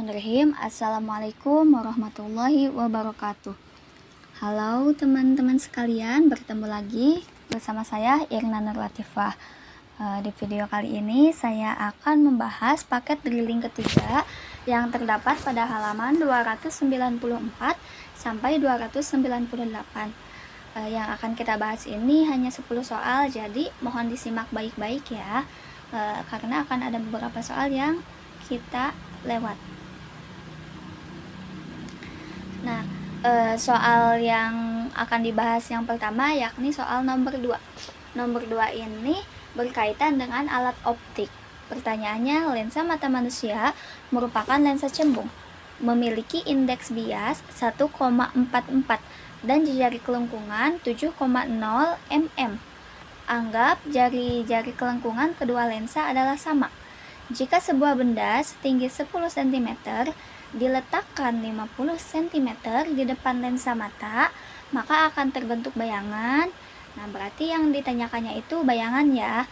Bismillahirrahmanirrahim. Assalamualaikum warahmatullahi wabarakatuh. Halo teman-teman sekalian, bertemu lagi bersama saya Irna Nur Latifah. Di video kali ini saya akan membahas paket drilling ketiga yang terdapat pada halaman 294 sampai 298. Yang akan kita bahas ini hanya 10 soal, jadi mohon disimak baik-baik ya, karena akan ada beberapa soal yang kita lewat. Nah, soal yang akan dibahas yang pertama yakni soal nomor 2. Nomor 2 ini berkaitan dengan alat optik. Pertanyaannya, lensa mata manusia merupakan lensa cembung, memiliki indeks bias 1,44 dan jari kelengkungan 7,0 mm. Anggap jari-jari kelengkungan kedua lensa adalah sama. Jika sebuah benda setinggi 10 cm diletakkan 50 cm di depan lensa mata, maka akan terbentuk bayangan. Nah, berarti yang ditanyakannya itu bayangan ya.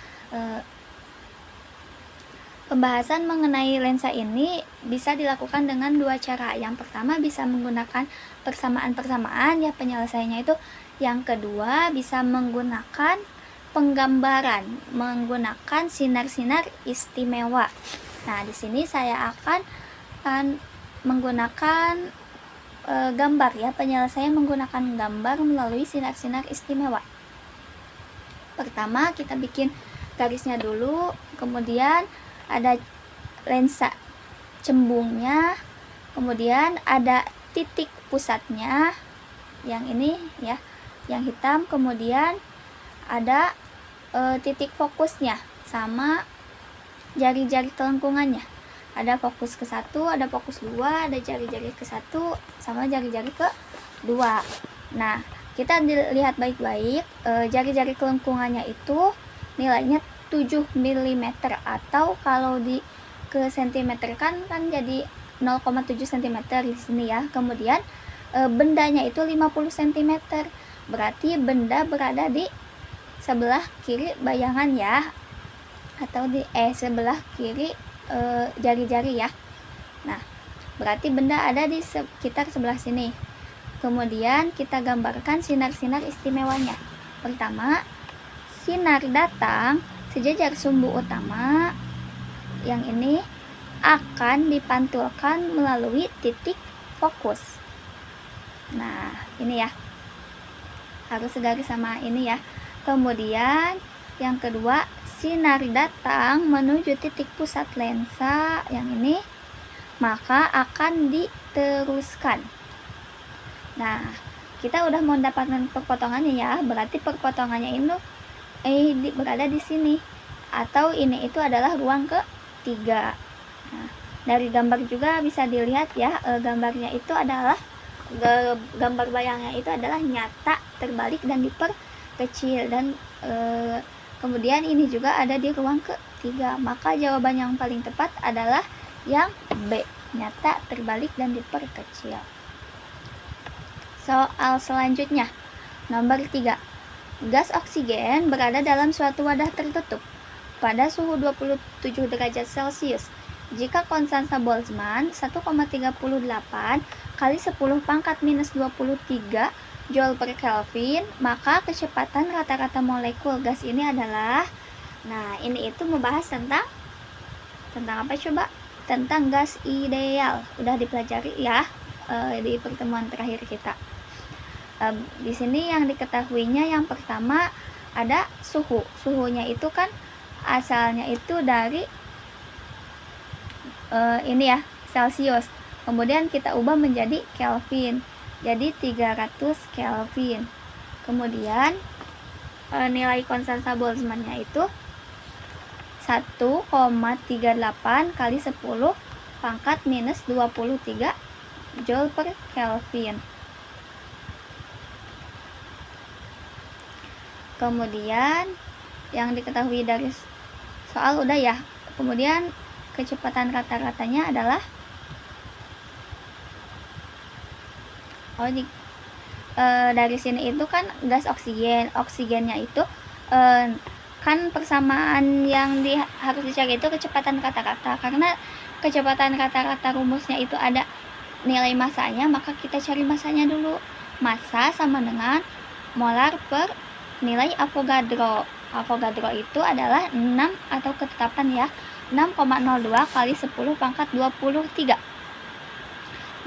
Pembahasan mengenai lensa ini bisa dilakukan dengan dua cara. Yang pertama bisa menggunakan persamaan-persamaan ya penyelesaiannya itu. Yang kedua bisa menggunakan penggambaran menggunakan sinar-sinar istimewa. Nah, di sini saya akan menggunakan gambar ya, penyelesaian menggunakan gambar melalui sinar-sinar istimewa. Pertama kita bikin garisnya dulu, kemudian ada lensa cembungnya, kemudian ada titik pusatnya yang ini ya, yang hitam, kemudian ada titik fokusnya sama jari-jari kelengkungannya. Ada fokus ke 1, ada fokus 2, ada jari-jari ke 1 sama jari-jari ke 2. Nah, kita lihat baik-baik, jari-jari kelengkungannya itu nilainya 7 mm, atau kalau di ke sentimeter kan jadi 0,7 cm di sini ya. Kemudian bendanya itu 50 cm. Berarti benda berada di sebelah kiri bayangan ya, atau di sebelah kiri jari-jari ya. Nah, berarti benda ada di sekitar sebelah sini. Kemudian kita gambarkan sinar-sinar istimewanya. Pertama, sinar datang sejajar sumbu utama yang ini akan dipantulkan melalui titik fokus. Nah, ini ya, harus segaris sama ini ya. Kemudian yang kedua, sinar datang menuju titik pusat lensa yang ini, maka akan diteruskan. Nah, kita udah mendapatkan perpotongannya ya, berarti perpotongannya ini berada di sini, atau ini itu adalah ruang ketiga. Nah, dari gambar juga bisa dilihat ya, gambarnya itu adalah gambar bayangnya itu adalah nyata, terbalik dan diperkecil, dan kemudian ini juga ada di ruang ketiga. Maka jawaban yang paling tepat adalah yang B, nyata, terbalik dan diperkecil. Soal selanjutnya, nomor 3. Gas oksigen berada dalam suatu wadah tertutup pada suhu 27 derajat Celcius. Jika konstansa Boltzmann 1,38 kali 10 pangkat minus 23 Joule per Kelvin, maka kecepatan rata-rata molekul gas ini adalah, nah ini itu membahas tentang apa coba? Tentang gas ideal. Udah dipelajari ya di pertemuan terakhir kita. Di sini yang diketahuinya yang pertama ada suhu. Suhunya itu kan asalnya itu dari ini ya, Celcius. Kemudian kita ubah menjadi Kelvin. Jadi 300 Kelvin. Kemudian nilai konstansa Boltzmann-nya itu 1,38 kali 10 pangkat minus 23 Joule per Kelvin. Kemudian yang diketahui dari soal udah ya. Kemudian kecepatan rata-ratanya adalah dari sini itu kan gas oksigennya itu kan persamaan yang harus dicari itu kecepatan rata-rata, karena kecepatan rata-rata rumusnya itu ada nilai massanya, maka kita cari massanya dulu. Massa sama dengan molar per nilai Avogadro. Avogadro itu adalah 6 atau ketetapan ya, 6,02 kali 10 pangkat 23.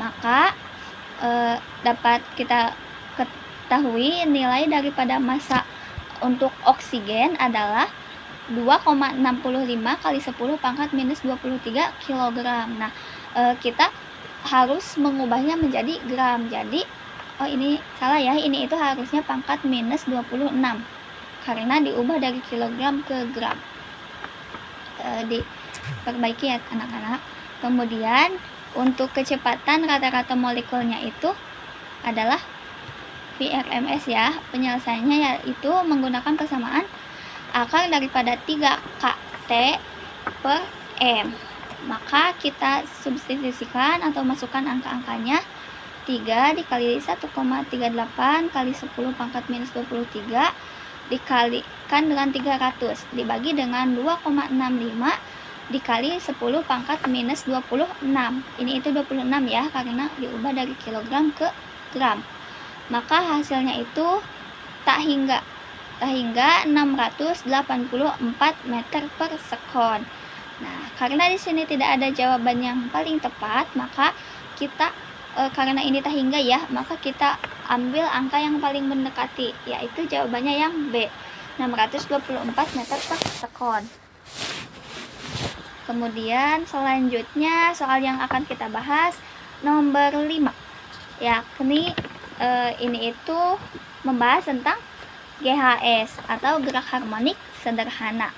Maka dapat kita ketahui nilai daripada massa untuk oksigen adalah 2,65 kali 10 pangkat minus 23 kg. Nah, kita harus mengubahnya menjadi gram. Jadi, oh ini salah ya, ini itu harusnya pangkat minus 26 karena diubah dari kilogram ke gram. Diperbaiki ya anak-anak. Kemudian untuk kecepatan rata-rata molekulnya itu adalah VRMS ya. Penyelesaiannya yaitu menggunakan persamaan akar daripada 3kT per M. Maka kita substitusikan atau masukkan angka-angkanya. 3 dikali 1,38 kali 10 pangkat minus 23 dikalikan dengan 300 dibagi dengan 2,65 dikali 10 pangkat minus 26. Ini itu 26 ya, karena diubah dari kilogram ke gram. Maka hasilnya itu tak hingga 684 meter per sekon. Nah, karena di sini tidak ada jawaban yang paling tepat, maka kita karena ini tak hingga ya, maka kita ambil angka yang paling mendekati, yaitu jawabannya yang B, 624 meter per sekon. Kemudian selanjutnya soal yang akan kita bahas nomor 5, yakni ini itu membahas tentang GHS atau gerak harmonik sederhana.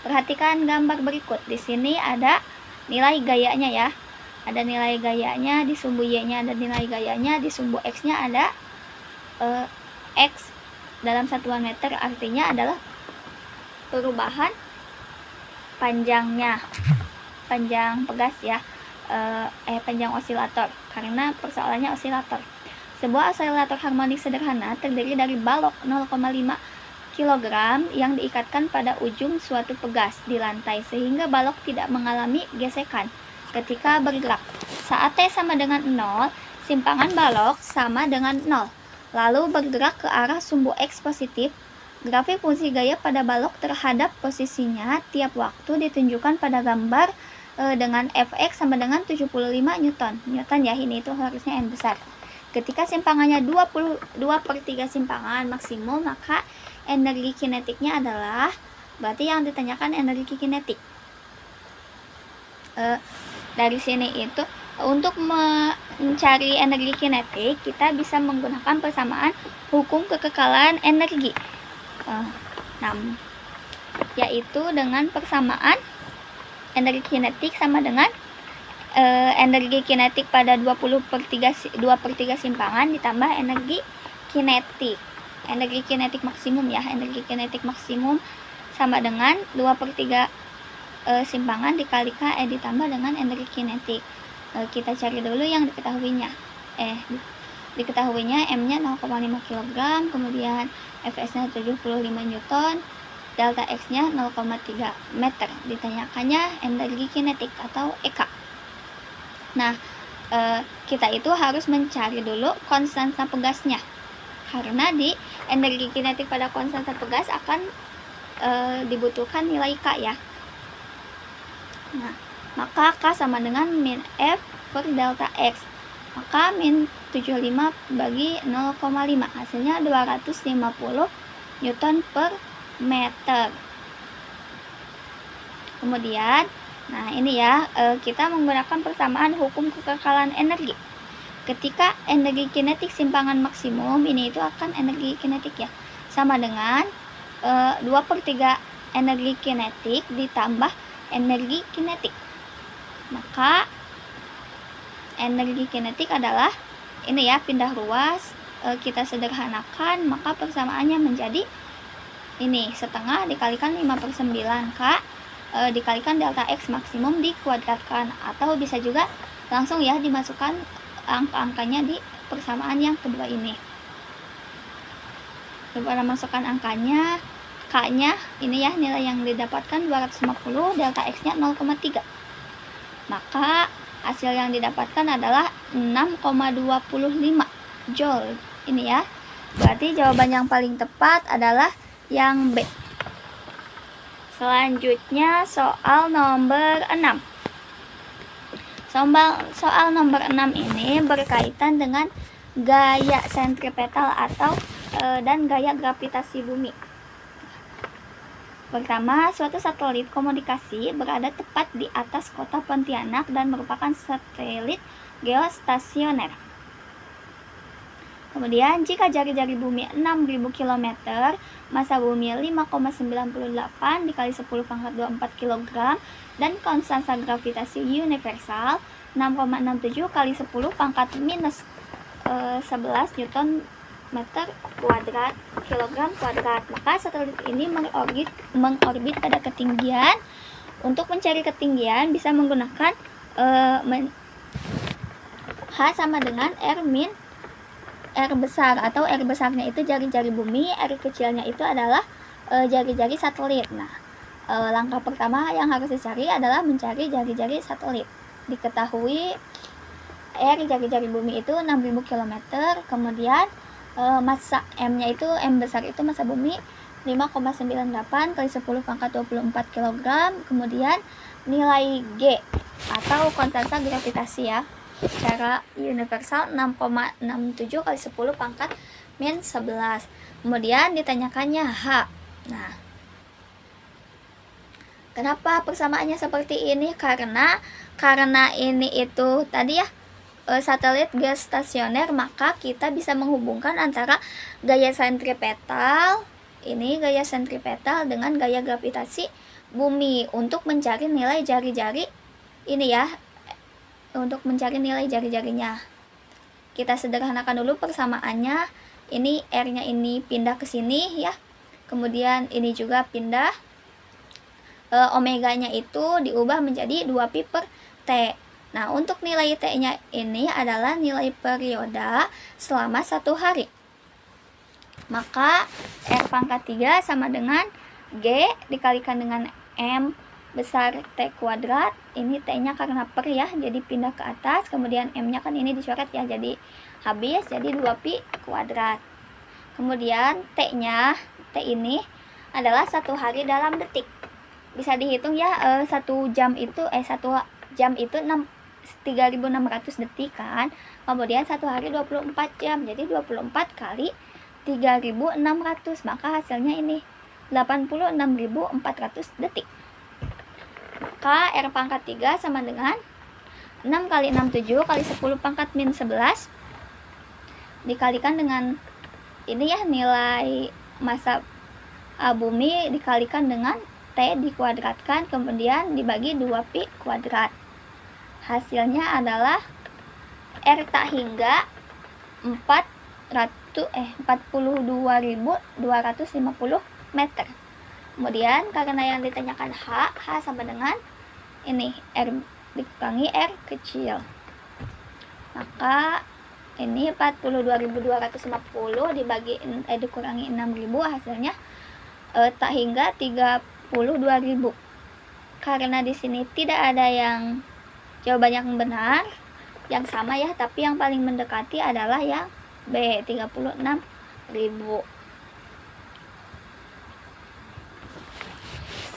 Perhatikan gambar berikut. Di sini ada nilai gayanya ya. Ada nilai gayanya, di sumbu Y-nya ada nilai gayanya, di sumbu X-nya ada X dalam satuan meter, artinya adalah perubahan panjangnya, panjang pegas ya, panjang osilator, karena persoalannya osilator. Sebuah osilator harmonik sederhana terdiri dari balok 0,5 kg yang diikatkan pada ujung suatu pegas di lantai sehingga balok tidak mengalami gesekan ketika bergerak. Saat T sama dengan 0, simpangan balok sama dengan 0. Lalu bergerak ke arah sumbu X positif. Grafik fungsi gaya pada balok terhadap posisinya tiap waktu ditunjukkan pada gambar dengan Fx sama dengan 75 Newton. Newton ya, ini itu harusnya N besar. Ketika simpangannya 2/3 simpangan maksimum, maka energi kinetiknya adalah, berarti yang ditanyakan energi kinetik. Dari sini itu untuk mencari energi kinetik kita bisa menggunakan persamaan hukum kekekalan energi, yaitu dengan persamaan energi kinetik sama dengan energi kinetik pada 2/3 simpangan ditambah energi kinetik. Energi kinetik maksimum ya, energi kinetik maksimum sama dengan 2/3 simpangan dikalikan ditambah dengan energi kinetik. Kita cari dulu yang diketahuinya. Diketahuinya M-nya 0,5 kg, kemudian Fs-nya 75 Newton, delta X-nya 0,3 meter. Ditanyakannya energi kinetik atau EK. Nah, kita itu harus mencari dulu konstanta pegasnya, karena di energi kinetik pada konstanta pegas akan dibutuhkan nilai K ya. Nah, maka K sama dengan min F per delta X. Maka min 75 bagi 0,5 hasilnya 250 Newton per meter. Kemudian nah ini ya, kita menggunakan persamaan hukum kekekalan energi. Ketika energi kinetik simpangan maksimum, ini itu akan energi kinetik ya, sama dengan 2/3 energi kinetik ditambah energi kinetik. Maka energi kinetik adalah ini ya, pindah ruas, kita sederhanakan, maka persamaannya menjadi ini setengah dikalikan 5/9 K dikalikan delta X maksimum dikuadratkan, atau bisa juga langsung ya dimasukkan angka-angkanya di persamaan yang kedua ini. Coba masukkan angkanya, K-nya ini ya, nilai yang didapatkan 250, delta X-nya 0,3. Maka hasil yang didapatkan adalah 6,25 Joule. Ini ya. Berarti jawaban yang paling tepat adalah yang B. Selanjutnya soal nomor 6. Soal nomor 6 ini berkaitan dengan gaya sentripetal atau dan gaya gravitasi bumi. Pertama, suatu satelit komunikasi berada tepat di atas kota Pontianak dan merupakan satelit geostasioner. Kemudian, jika jari-jari bumi 6.000 km, massa bumi 5,98 dikali 10 pangkat 24 kg, dan konstanta gravitasi universal 6,67 kali 10 pangkat minus 11 Newton meter kuadrat kilogram kuadrat. Maka satelit ini mengorbit pada ketinggian. Untuk mencari ketinggian bisa menggunakan H sama dengan R besar, atau R besarnya itu jari-jari bumi, R kecilnya itu adalah jari-jari satelit. Nah, langkah pertama yang harus dicari adalah mencari jari-jari satelit. Diketahui R jari-jari bumi itu 6.000 km, kemudian massa M-nya itu, M besar itu massa bumi 5,98 kali 10 pangkat 24 kg, kemudian nilai G atau konstanta gravitasi ya, secara universal 6,67 kali 10 pangkat min 11. Kemudian ditanyakannya H. Nah, kenapa persamaannya seperti ini? Karena ini itu tadi ya satelit geostasioner, maka kita bisa menghubungkan antara gaya sentripetal, ini gaya sentripetal dengan gaya gravitasi bumi untuk mencari nilai jari-jari ini ya, untuk mencari nilai jari-jarinya. Kita sederhanakan dulu persamaannya. Ini R-nya ini pindah ke sini ya. Kemudian ini juga pindah. Omeganya itu diubah menjadi 2pi per T. Nah, untuk nilai T-nya ini adalah nilai periode selama 1 hari. Maka R pangkat 3 sama dengan G dikalikan dengan M besar T kuadrat. Ini T-nya karena per ya, jadi pindah ke atas. Kemudian M-nya kan ini dicoret ya, jadi habis, jadi 2pi kuadrat. Kemudian T-nya, T ini adalah 1 hari dalam detik. Bisa dihitung ya, 1 jam itu 1 jam itu 3.600 detik kan. Kemudian 1 hari 24 jam, jadi 24 kali 3.600, maka hasilnya ini 86.400 detik. Maka R pangkat 3 sama dengan 6 kali 67 kali 10 pangkat min 11 dikalikan dengan ini ya, nilai massa bumi dikalikan dengan T dikuadratkan, kemudian dibagi 2pi kuadrat. Hasilnya adalah R tak hingga 42.250 meter. Kemudian karena yang ditanyakan H sama dengan ini R dikurangi R kecil. Maka ini 42.250 dikurangi 6.000, hasilnya tak hingga 32.000. Karena di sini tidak ada yang jawaban yang benar, yang sama ya, tapi yang paling mendekati adalah yang B, 36.000.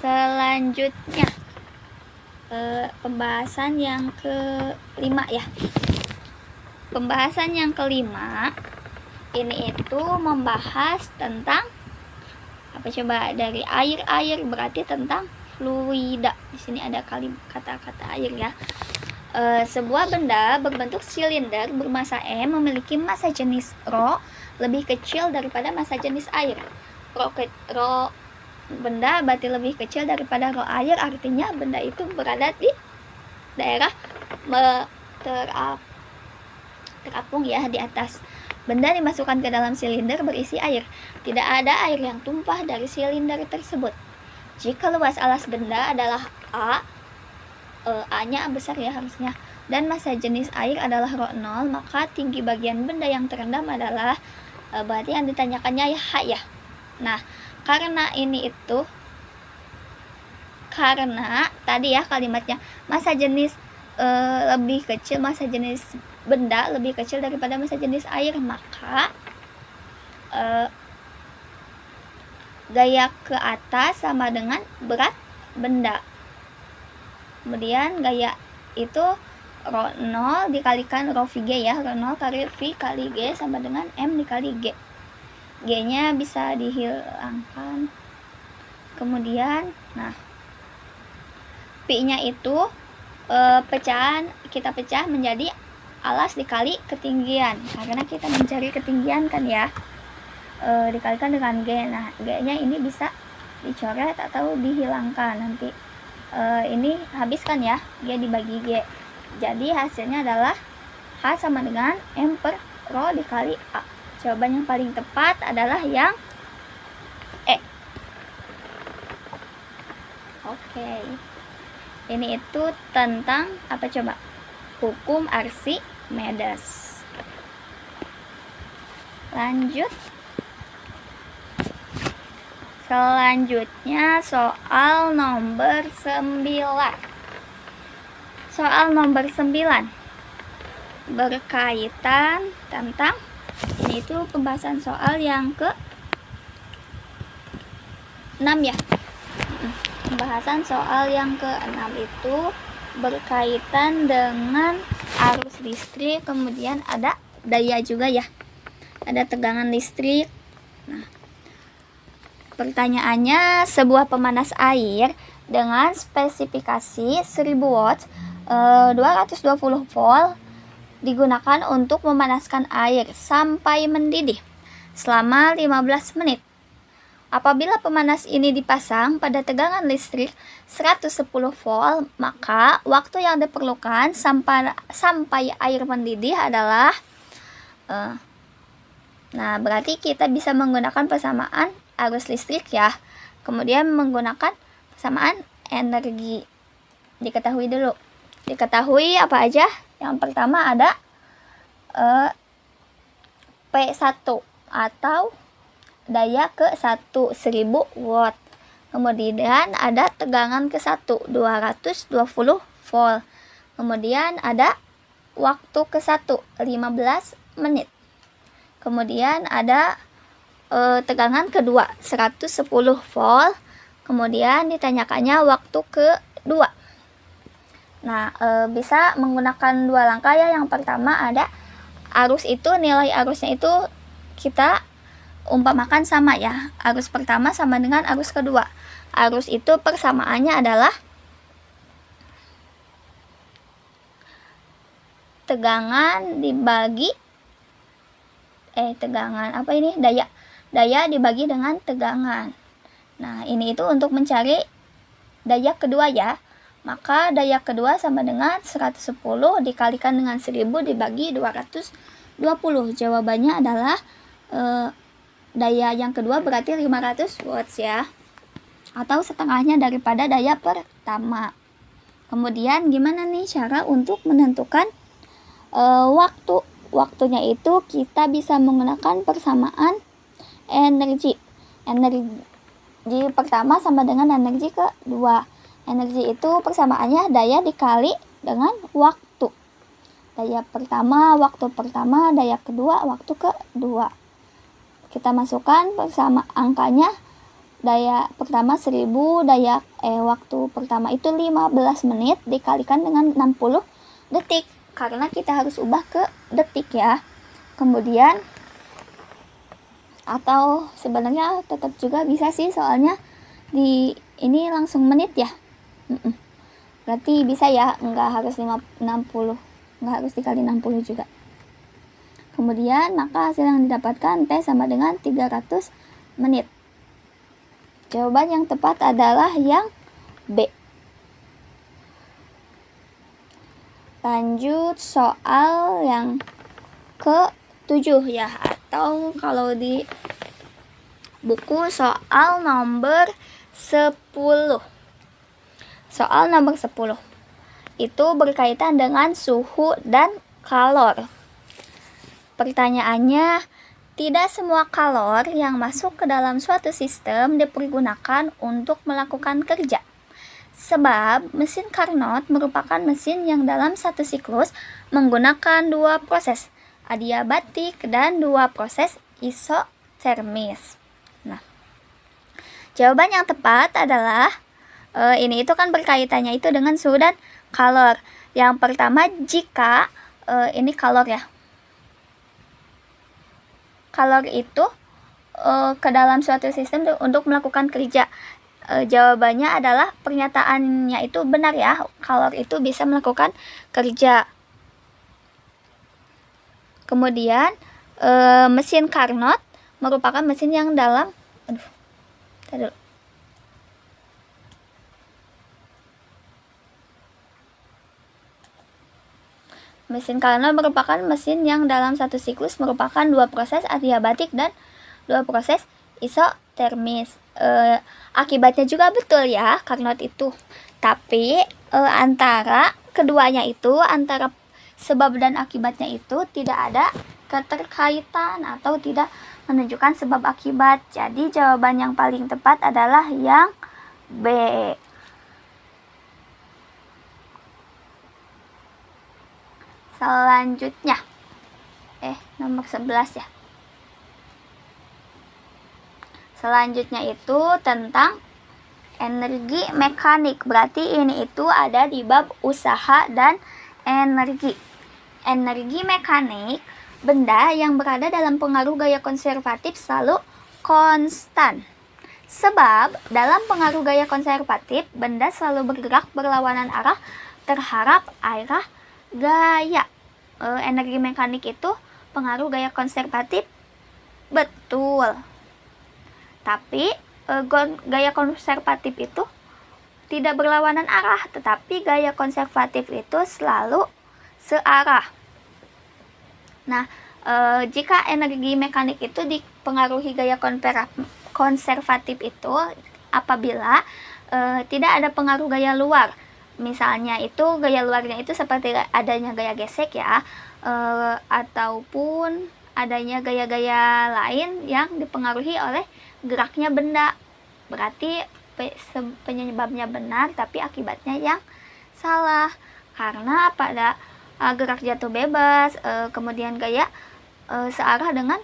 Selanjutnya pembahasan yang kelima ya. Pembahasan yang kelima ini itu membahas tentang apa coba, dari air berarti tentang fluida. Di sini ada kata-kata air ya. Sebuah benda berbentuk silinder bermassa M memiliki massa jenis Rho lebih kecil daripada massa jenis air. Rho benda berarti lebih kecil daripada Rho air, artinya benda itu berada di daerah terapung ya di atas. Benda dimasukkan ke dalam silinder berisi air. Tidak ada air yang tumpah dari silinder tersebut. Jika luas alas benda adalah A-nya besar ya harusnya, dan massa jenis air adalah Rho 0, maka tinggi bagian benda yang terendam adalah berarti yang ditanyakannya ya H ya. Nah, karena tadi ya kalimatnya massa jenis lebih kecil, massa jenis benda lebih kecil daripada massa jenis air, maka gaya ke atas sama dengan berat benda. Kemudian gaya itu rho 0 dikalikan rho V G ya, rho 0 kali V kali G sama dengan M dikali G. G-nya bisa dihilangkan. Kemudian, nah, Pi-nya itu kita pecah menjadi alas dikali ketinggian, karena kita mencari ketinggian kan ya. Dikalikan dengan G. Nah, G-nya ini bisa dicoret atau dihilangkan. Nanti ini habiskan ya, G dibagi G. Jadi hasilnya adalah H sama dengan M per rho dikali A. Jawaban yang paling tepat adalah yang E. Oke. Ini itu tentang apa coba? Hukum Archimedes. Lanjut. Selanjutnya soal nomor 9. Soal nomor 9 berkaitan tentang, ini itu pembahasan soal yang ke 6 ya. Pembahasan soal yang ke-6 itu berkaitan dengan arus listrik, kemudian ada daya juga ya. Ada tegangan listrik. Nah, pertanyaannya, sebuah pemanas air dengan spesifikasi 1000 watt 220 volt digunakan untuk memanaskan air sampai mendidih selama 15 menit. Apabila pemanas ini dipasang pada tegangan listrik 110 volt, maka waktu yang diperlukan sampai air mendidih adalah nah, berarti kita bisa menggunakan persamaan arus listrik ya. Kemudian menggunakan persamaan energi. Diketahui dulu. Diketahui apa aja? Yang pertama ada P1 atau daya ke 1 1000 watt. Kemudian ada tegangan ke 1 220 volt. Kemudian ada waktu ke 1 15 menit. Kemudian ada tegangan kedua 110 volt. Kemudian ditanyakannya waktu kedua. Nah, bisa menggunakan dua langkah ya. Yang pertama ada arus itu, nilai arusnya itu kita umpamakan sama ya. Arus pertama sama dengan arus kedua. Arus itu persamaannya adalah tegangan dibagi daya dibagi dengan tegangan. Nah, ini itu untuk mencari daya kedua ya. Maka daya kedua sama dengan 110 dikalikan dengan 1000 dibagi 220. Jawabannya adalah daya yang kedua berarti 500 watts ya, atau setengahnya daripada daya pertama. Kemudian gimana nih cara untuk menentukan waktunya itu? Kita bisa menggunakan persamaan energi pertama sama dengan energi kedua. Energi itu persamaannya daya dikali dengan waktu. Daya pertama waktu pertama, daya kedua waktu kedua. Kita masukkan bersama angkanya. Daya pertama 1000, waktu pertama itu 15 menit dikalikan dengan 60 detik. Karena kita harus ubah ke detik ya. Kemudian, atau sebenarnya tetap juga bisa sih, soalnya di ini langsung menit ya. Berarti bisa ya, nggak harus 60, nggak harus dikali 60 juga. Kemudian maka hasil yang didapatkan T sama dengan 300 menit. Jawaban yang tepat adalah yang B. Lanjut soal yang ke-7 ya, atau kalau di buku soal nomor 10. Soal nomor 10 itu berkaitan dengan suhu dan kalor. Pertanyaannya, tidak semua kalor yang masuk ke dalam suatu sistem dipergunakan untuk melakukan kerja. Sebab mesin Carnot merupakan mesin yang dalam satu siklus menggunakan dua proses adiabatik dan dua proses isotermis. Nah, jawaban yang tepat adalah ini itu kan berkaitannya itu dengan suhu dan kalor. Yang pertama, jika ini kalor ya. Kalor itu ke dalam suatu sistem untuk melakukan kerja. Jawabannya adalah pernyataannya itu benar ya. Kalor itu bisa melakukan kerja. Kemudian mesin Carnot merupakan mesin yang dalam Mesin Carnot merupakan mesin yang dalam satu siklus merupakan dua proses adiabatik dan dua proses isotermis. Akibatnya juga betul ya Carnot itu. Tapi antara keduanya itu, antara sebab dan akibatnya itu tidak ada keterkaitan atau tidak menunjukkan sebab akibat. Jadi jawaban yang paling tepat adalah yang B. Selanjutnya nomor 11 ya. Selanjutnya itu tentang energi mekanik. Berarti ini itu ada di bab usaha dan energi. Energi mekanik, benda yang berada dalam pengaruh gaya konservatif selalu konstan. Sebab dalam pengaruh gaya konservatif, benda selalu bergerak berlawanan arah terhadap arah gaya. Energi mekanik itu pengaruh gaya konservatif, betul. Tapi gaya konservatif itu tidak berlawanan arah, tetapi gaya konservatif itu selalu searah. Nah, jika energi mekanik itu dipengaruhi gaya konservatif itu apabila tidak ada pengaruh gaya luar. Misalnya itu gaya luarnya itu seperti adanya gaya gesek ya, ataupun adanya gaya-gaya lain yang dipengaruhi oleh geraknya benda. Berarti penyebabnya benar tapi akibatnya yang salah. Karena pada gerak jatuh bebas, kemudian gaya searah dengan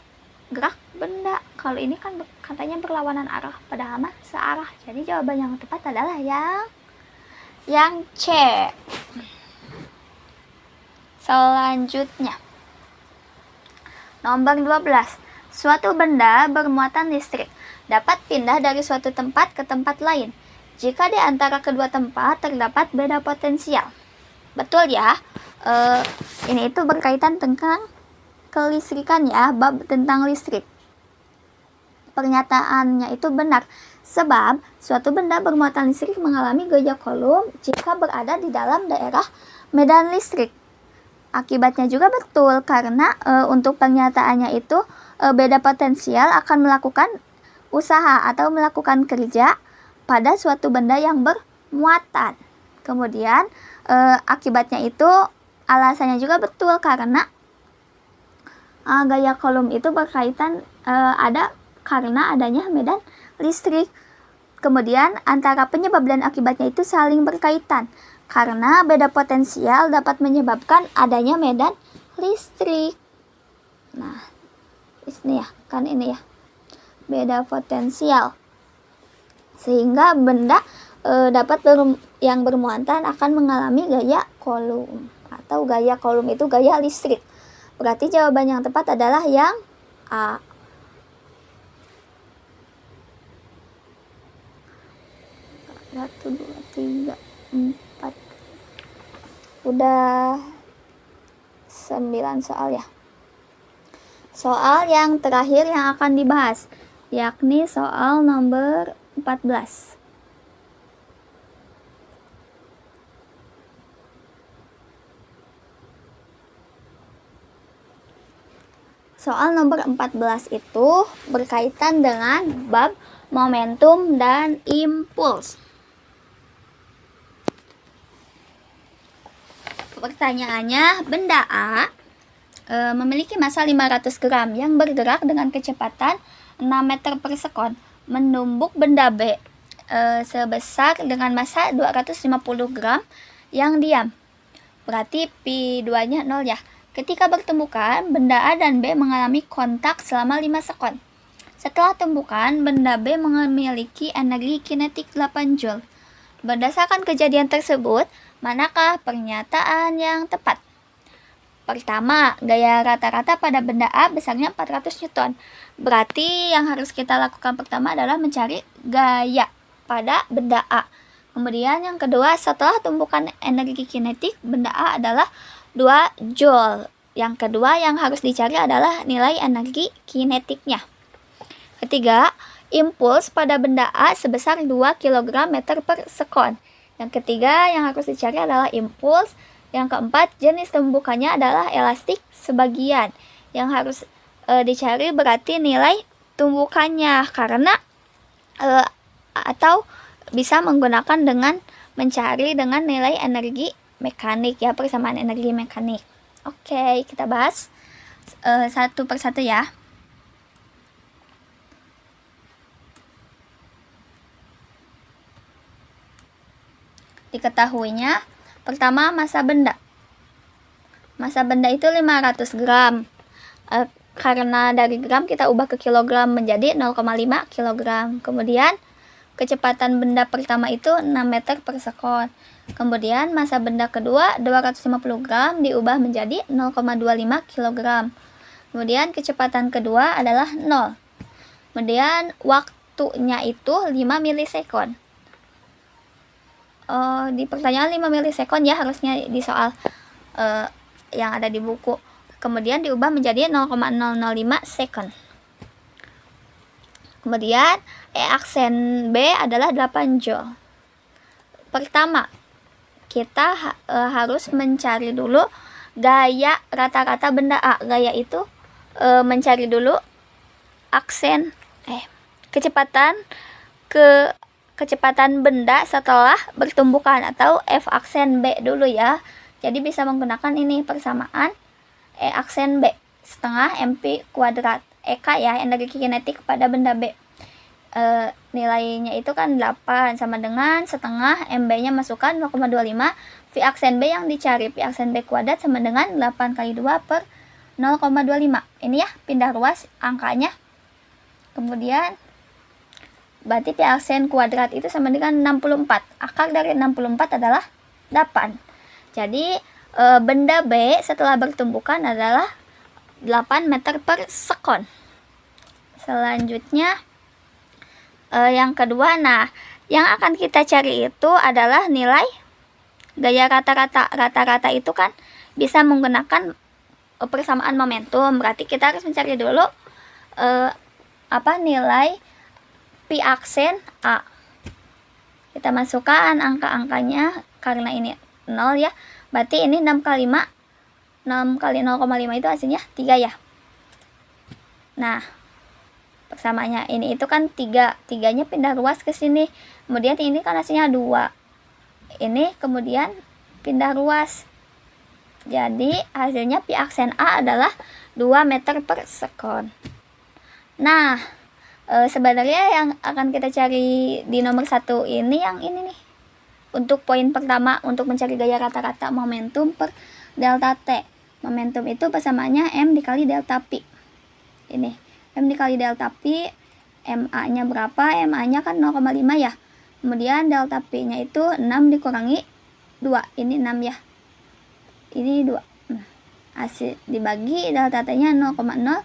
gerak benda. Kalau ini kan katanya berlawanan arah, padahal mah searah. Jadi jawaban yang tepat adalah yang C. Selanjutnya, nomor 12. Suatu benda bermuatan listrik dapat pindah dari suatu tempat ke tempat lain jika di antara kedua tempat terdapat beda potensial. Betul ya. Ini itu berkaitan tentang kelistrikan ya, bab tentang listrik. Pernyataannya itu benar. Sebab suatu benda bermuatan listrik mengalami gaya Coulomb jika berada di dalam daerah medan listrik. Akibatnya juga betul karena untuk pernyataannya itu beda potensial akan melakukan usaha atau melakukan kerja pada suatu benda yang bermuatan. Kemudian akibatnya itu alasannya juga betul karena gaya Coulomb itu berkaitan ada karena adanya medan listrik. Kemudian antara penyebab dan akibatnya itu saling berkaitan karena beda potensial dapat menyebabkan adanya medan listrik. Nah, ini ya, kan ini ya, beda potensial. Sehingga benda yang bermuatan akan mengalami gaya Coulomb, atau gaya Coulomb itu gaya listrik. Berarti jawaban yang tepat adalah yang A. Satu, dua, tiga, empat. Udah 9 soal ya. Soal yang terakhir yang akan dibahas, yakni soal nomor 14. Soal nomor 14 itu berkaitan dengan bab momentum dan impuls. Pertanyaannya, benda A memiliki massa 500 gram yang bergerak dengan kecepatan 6 meter per sekon. Menumbuk benda B sebesar dengan massa 250 gram yang diam. Berarti Pi2-nya 0 ya. Ketika bertumbukan, benda A dan B mengalami kontak selama 5 sekon. Setelah tumbukan, benda B memiliki energi kinetik 8 Joule. Berdasarkan kejadian tersebut, manakah pernyataan yang tepat? Pertama, gaya rata-rata pada benda A besarnya 400 Newton. Berarti yang harus kita lakukan pertama adalah mencari gaya pada benda A. Kemudian yang kedua, setelah tumbukan energi kinetik, benda A adalah 2 Joule. Yang kedua yang harus dicari adalah nilai energi kinetiknya. Ketiga, impuls pada benda A sebesar 2 kg meter per sekon. Yang ketiga yang harus dicari adalah impuls. Yang keempat, jenis tumbukannya adalah elastik sebagian. Yang harus dicari berarti nilai tumbukannya, karena atau bisa menggunakan dengan mencari dengan nilai energi mekanik ya, persamaan energi mekanik. Oke, kita bahas satu persatu ya. Diketahuinya, pertama, massa benda. Massa benda itu 500 gram. Karena dari gram kita ubah ke kilogram menjadi 0,5 kilogram. Kemudian, kecepatan benda pertama itu 6 meter per sekon. Kemudian, massa benda kedua 250 gram diubah menjadi 0,25 kilogram. Kemudian, kecepatan kedua adalah 0. Kemudian, waktunya itu 5 milisekon. Di pertanyaan 5 milisekon ya, harusnya di soal yang ada di buku. Kemudian diubah menjadi 0,005 second. Kemudian aksen B adalah 8 Joule. Pertama, kita harus mencari dulu gaya rata-rata benda A. Gaya itu mencari dulu kecepatan benda setelah bertumbukan, atau F aksen B dulu ya. Jadi bisa menggunakan ini persamaan E aksen B setengah MP kuadrat EK ya, energi kinetik pada benda B. Nilainya itu kan 8 sama dengan setengah MB nya masukkan 0,25, V aksen B yang dicari, V aksen B kuadrat sama dengan 8 kali 2 per 0,25. Ini ya, pindah ruas angkanya. Kemudian berarti Pi aksen kuadrat itu sama dengan 64. Akar dari 64 adalah 8. Jadi benda B setelah bertumbukan adalah 8 meter per sekon. Selanjutnya yang kedua, nah yang akan kita cari itu adalah nilai gaya rata-rata. Rata-rata itu kan bisa menggunakan persamaan momentum. Berarti kita harus mencari dulu nilai Pi aksen A. Kita masukkan angka-angkanya karena ini 0 ya. Berarti ini 6 kali 5. 6 kali 0,5 itu hasilnya 3 ya. Nah, persamaannya ini itu kan 3. 3-nya pindah ruas ke sini. Kemudian ini kan hasilnya 2. Ini kemudian pindah ruas. Jadi hasilnya Pi aksen A adalah 2 meter per sekon. Nah, sebenarnya yang akan kita cari di nomor 1 ini yang ini nih. Untuk poin pertama, untuk mencari gaya rata-rata momentum per delta T. Momentum itu persamaannya M dikali delta Pi. Ini, M dikali delta Pi, MA-nya berapa? MA-nya kan 0,5 ya. Kemudian delta Pi-nya itu 6 dikurangi 2. Ini 6 ya. Ini 2. Hasil dibagi delta T-nya 0,005.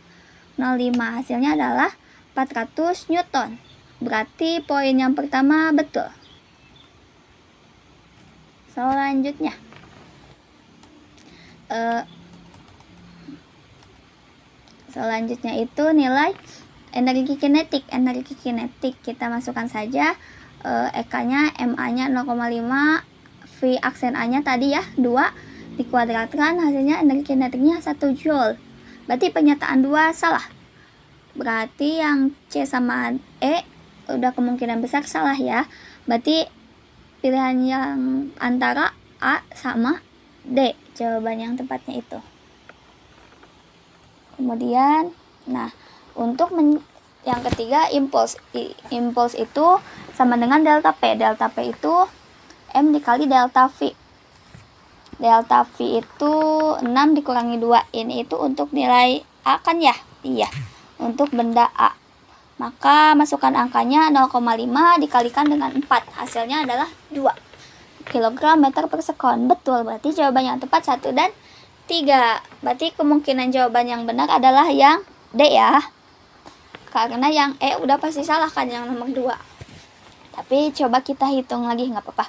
Hasilnya adalah 400 Newton. Berarti poin yang pertama betul. Selanjutnya itu nilai energi kinetik. Energi kinetik kita masukkan saja EK-nya, MA-nya 0,5, V aksen A-nya tadi ya 2 dikuadratkan, hasilnya energi kinetiknya 1 Joule. Berarti pernyataan 2 salah. Berarti yang C sama E udah kemungkinan besar salah ya. Berarti pilihan yang antara A sama D jawaban yang tepatnya itu. Kemudian, nah untuk Yang ketiga, impuls. Impuls itu sama dengan delta P. Delta P itu M dikali delta V. Delta V itu 6 dikurangi 2. Ini itu untuk nilai A kan ya? Iya, untuk benda A. Maka masukkan angkanya 0,5 dikalikan dengan 4. Hasilnya adalah 2 kg meter per sekon. Betul, berarti jawaban yang tepat 1 dan 3. Berarti kemungkinan jawaban yang benar adalah yang D ya. Karena yang E udah pasti salah kan, yang nomor 2. Tapi coba kita hitung lagi, nggak apa-apa.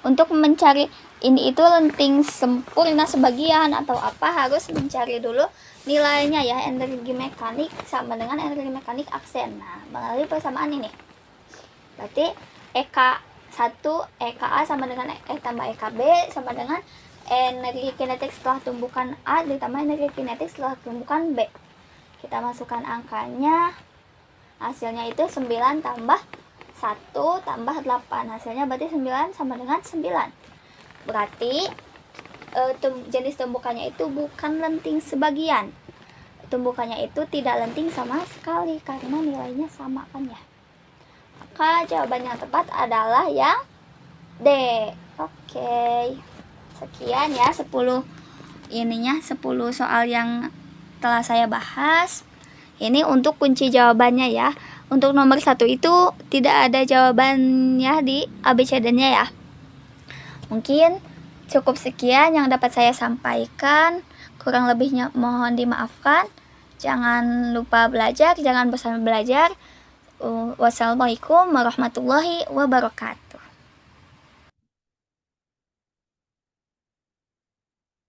Untuk mencari ini itu lenting sempurna sebagian atau apa, harus mencari dulu nilainya ya. Energi mekanik sama dengan energi mekanik aksen. Nah, melalui persamaan ini berarti EK1 EKA sama dengan E tambah EKB sama dengan energi kinetik setelah tumbukan A ditambah energi kinetik setelah tumbukan B. Kita masukkan angkanya, hasilnya itu 9 tambah 1 tambah 8. Hasilnya berarti 9 sama dengan 9. Berarti jenis tumbukannya itu bukan lenting sebagian. Tumbukannya itu tidak lenting sama sekali karena nilainya sama kan ya. Maka jawaban yang tepat adalah yang D. Oke. Sekian ya 10 soal yang telah saya bahas. Ini untuk kunci jawabannya ya. Untuk nomor 1 itu tidak ada jawabannya di ABCD-nya ya. Mungkin cukup sekian yang dapat saya sampaikan. Kurang lebihnya mohon dimaafkan. Jangan lupa belajar, jangan bosan belajar. Wassalamualaikum warahmatullahi wabarakatuh.